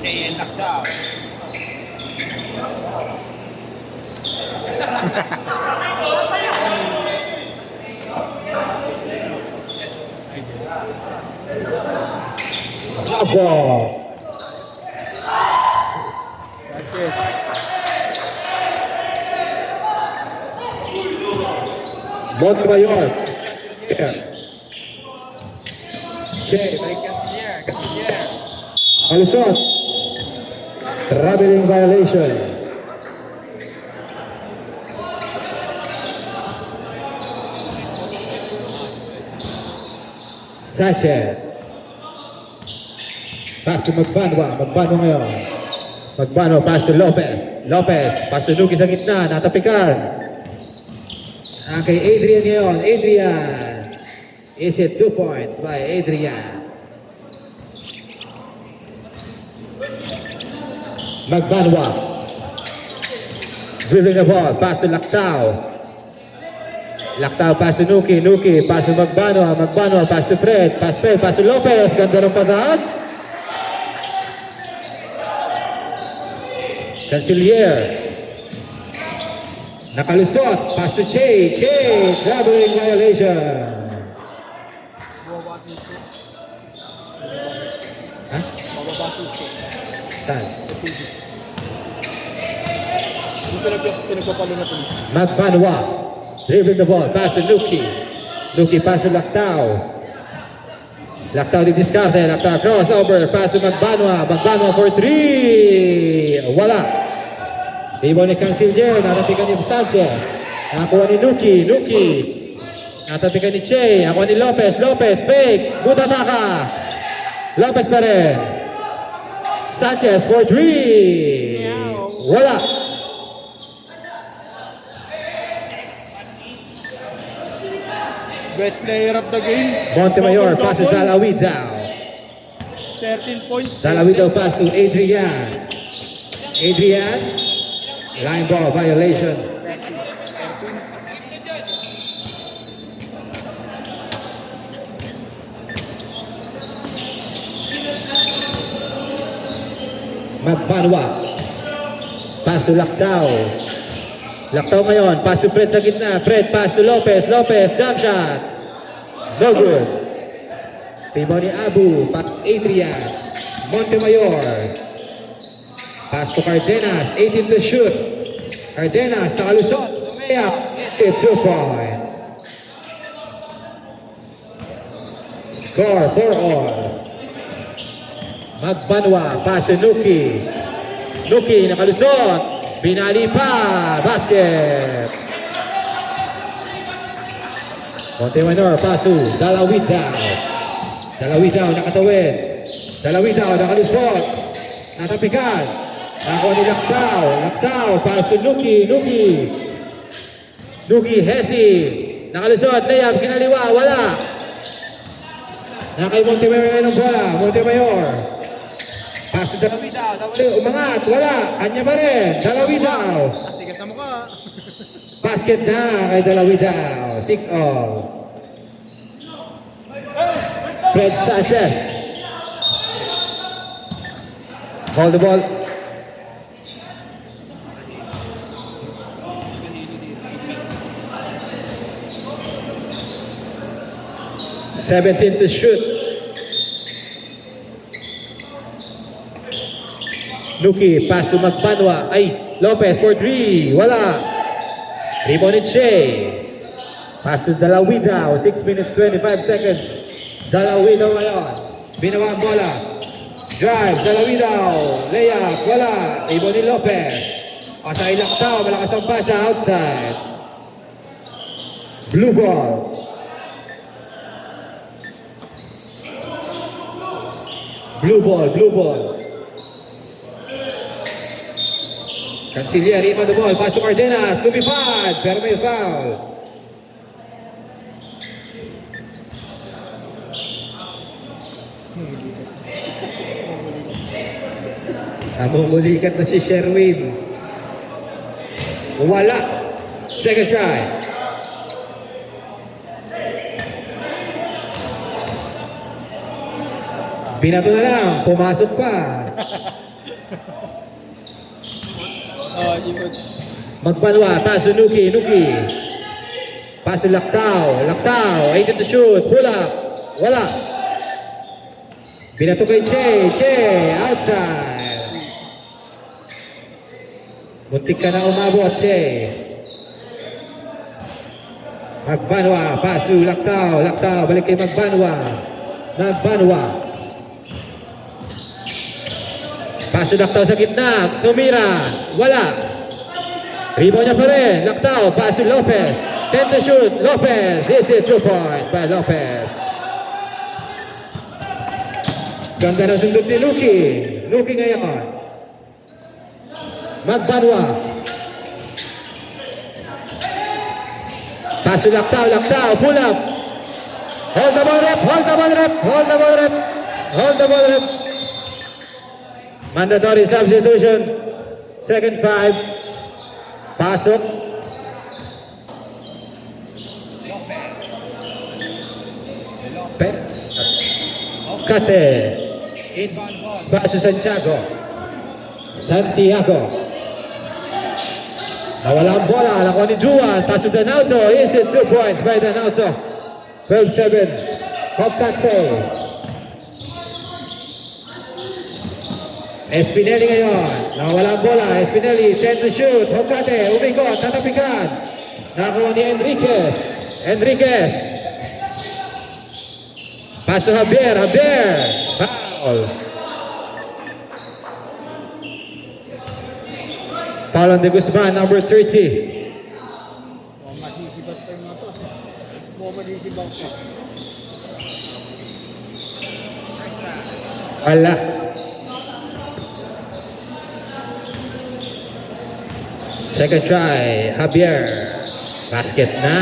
Say and lockdown. Bravo! Sanchez. Montemayor. Yeah. Che, Casiller. Alisson. Traveling violation. Sanchez. Pass to Magbanwa. Magbanwa ngayon. Magbanwa, pass to Lopez. Lopez, pass to Nuki sa gitna. Natapikan. Kay Adrian ngayon. Adrian. Is it 2 points by Adrian? Magbanwa. Dribbling the ball. Pass to Lactao. Lactao pass to Nuki. Nuki pass to Magbanwa. Magbanwa pass to Fred. Pass to Lopez. Ganda ng pasahan. Canciller. Nakalusot. Pass to Che. Che. Traveling violation. Ha? Saan? Pinagpapalo na tulis. Magbanwa. Dribbling the ball. Pass to Nuki. Nuki pass to Lactao. Lactao di discarte. Lactao crossover. Pass to Magbanwa. Magbanwa for 3. Wala. Ibo ni Canciller. Natapikan ni Sanchez. Nakakuha ni Nuki. Nuki. Natapikan ni Che. Nakakuha ni Lopez. Lopez. Fake. Good ataka. Lopez pa rin. Sanchez for 3. Wala. Best player of the game. Montemayor passes Dalawidao. 13 points. Dalawidao pass to Adrian. Adrian. Line ball violation. Magbanwa. Pass to Lactao. Lactao ngayon. Pass to Fred sa gitna. Fred pass to Lopez. Lopez. Jump shot. No good. Tibo ni Abu. Pass to Adrian. Montemayor. Pass to Cardenas. 18 to shoot. Cardenas. Nakalusot. Layup. 2 points. Score 4-all. Magbanwa. Pass to Nuki. Nuki. Nakalusot. Binali pa. Basket. Montemayor. Pass to Dalawidao. Dalawidao. Nakatawid. Dalawidao. Nakalusot. Natapikan. Nakakuha ni Lactao. Lactao. Pass to Nuki. Nuki. Nuki. Hesi. Nakalusot. Layup. Kinaliwa. Wala. Nakay Montemayor ng bola. Montemayor. Pass to Dalawidao. Umangat. Wala. Kanya pa rin. Dalawidao. Tigas sa mukha. Basket na kay Dalawidao. 6-all. Fred Sanchez. Hold the ball. Seventeen to shoot. Nuki, pass to Magbanwa. Ay, Lopez for 3. Wala. Rebound ni Che. Pass to Dalawidao. 6 minutes 25 seconds. Dalawidao ngayon. Binawa ang bola. Drive, Dalawidao. Layup, wala. Rebound ni Lopez. Pasay Lactao. Malakas ang pasa outside. Blue ball. Blue ball, blue ball. Canciller, iba the ball. Pass to Cardenas. Lumipad. Pero may foul. Namumulikat na si Sherwin. Wala. Second try. Binato na lang. Pumasok pa. Ikot. Magbanwa, pass to Nuki, Nuki. Pass to Lactao, Lactao, 8 to shoot, pull up, wala. Binato kay Che, outside. Muntik ka na umabot, Che. Magbanwa, pass to Lactao, Lactao, balik kay Magbanwa. Magbanwa. Pass to Lactao sa gitna, tumira, wala. Rebound niya pa rin, Lactao, pass to Lopez. 10 to shoot, Lopez. This is 2 points by Lopez. Ganda na sundot ni Luki. Luki ngayon. Magbanwa. Pass to Lactao, Lactao, pull up. Hold the ball rep, hold the ball rep, hold the ball rep, hold the ball rep. Mandatory substitution. Second 5. Pasok. Lopez. Kate. Pass to Santiago. Nawala ang bola. Nakuha ni Juan. Pass to Danauto. Is it 2 points by Danauto? 12-7. Hokate. Espinelli ngayon. Nawala ang bola. Espinelli, 10 to shoot. Hokate, umikot, tatapikan. Nakuha ni Enriquez. Enriquez. Pass to Javier. Javier. Foul. Foul on De Guzman, number 30. Masisibat pa yung mga to. Masisibat pa. Wala. Second try, Javier. Basket na.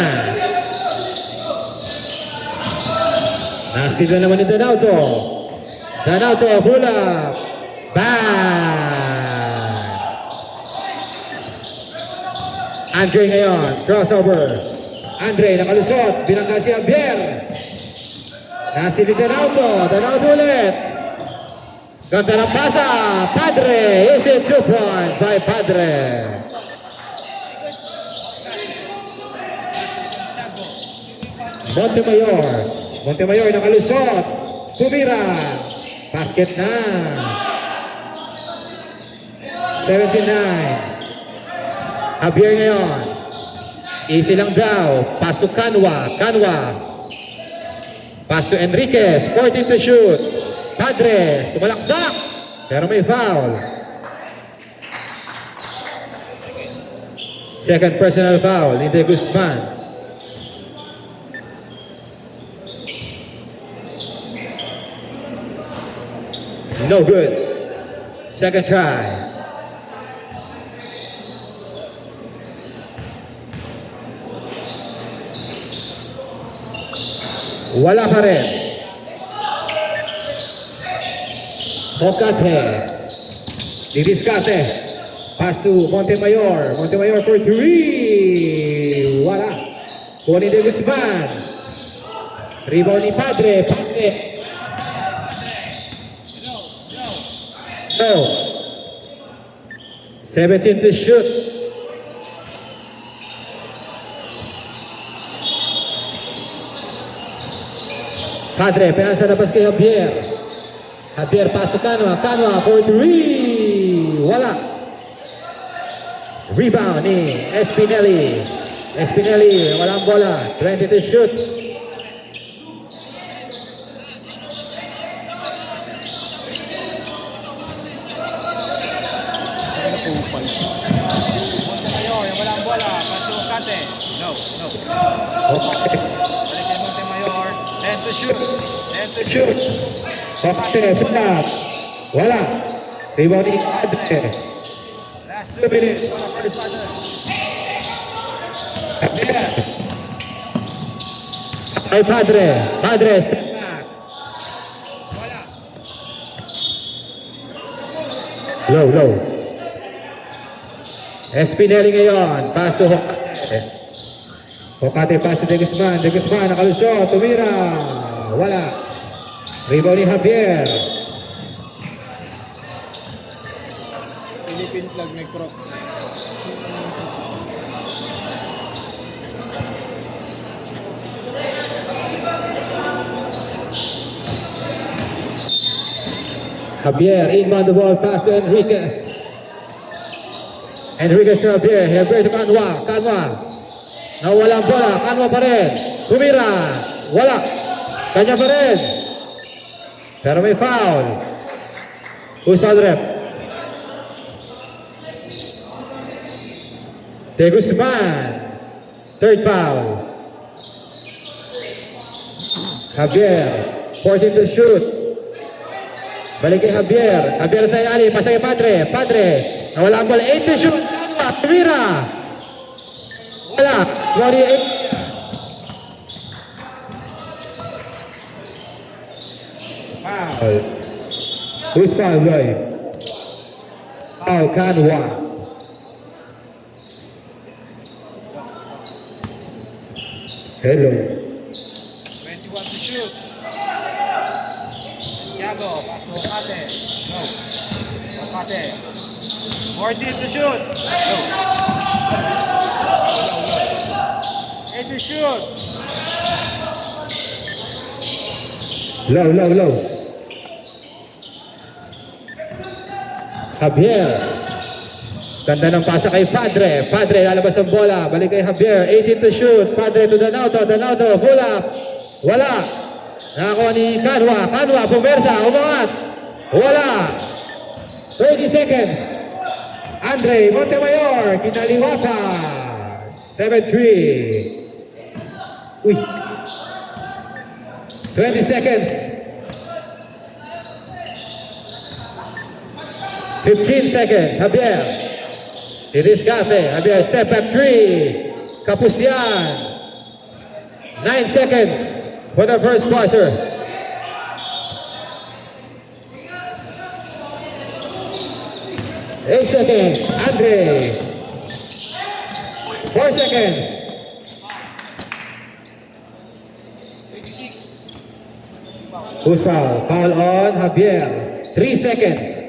Nasty na naman ni Danauto. Danauto, pull up. Bang! Andre ngayon, crossover. Andre nakalusot, binangga si Javier. Nasty ni Danauto. Danauto ulit. Ganda ng pasa. Padre, is it 2 points by Padre? Montemayor nakalusot. Tumira. Basket na. 79. Javier ngayon. Easy lang daw. Pass to Canwa. Pass to Enriquez. 14 to shoot. Padre. Sumalaksak. Pero may foul. Second personal foul ni De Guzman. No good. Second try. Wala pa rin. Hokate. Didiskate. Pass to Montemayor. Montemayor for 3. Wala. Kuha ni De Guzman. Rebound ni Padre. So, 17 to shoot. Padre, penasa labas kay Javier. Javier pass to Canwa. Canwa for 3. Wala. Rebound ni Espinelli. Espinelli, walang bola. 20 to shoot. Montemayor, yung walang bola. Pass to Kate. No. Okay. Balik kay Montemayor. 10 to shoot. Shoot. Okay, pull up. Wala. Rebound ni Padre. Last 2 minutes. Ay Padre. Padre, step back. Low. Espinelli ngayon. Pass to Hokate. Hokate pass to De Guzman. De Guzman nakalusot. Tumira. Wala. Rebound ni Javier. Philippine flag, may Crocs. Javier, inbound the ball, pass to Enriquez. Enriquez to Javier, Javier to Kanwa, Kanwa. Nawala ang bola, Kanwa pa rin. Tumira, wala. Kanya pa rin. Pero may foul. Who's foul rep? De Guzman. Third foul. Javier, 14 to shoot. Balik kay Javier. Javier sa Ali, pasa kay Padre. Padre, nawala ang bola. 8 to shoot. Kanwa, Tumira. Wala. 28. Foul. Who's foul, Roy? Foul, Kanwa. Hello. 21 to shoot. Santiago, pass to Okate. No. Okate. 14 to shoot. No. 8 to shoot. Low, low, low. Javier. Ganda ng pasa kay Padre. Padre, lalabas ang bola. Balik kay Javier. 18 to shoot. Padre to Donato. Donato, pull up. Wala. Nakakuha ni Kanwa. Kanwa, pumersa. Umangat. Wala. 30 seconds. Andre Montemayor. Kinaliwa pa. 7-3. Uy. 20 seconds. 15 seconds. Javier. It is Cate. Javier, step back 3. Kapusian. 9 seconds for the first quarter. 8 seconds. Andre. 4 seconds. 26. Who's foul? Foul on Javier. 3 seconds.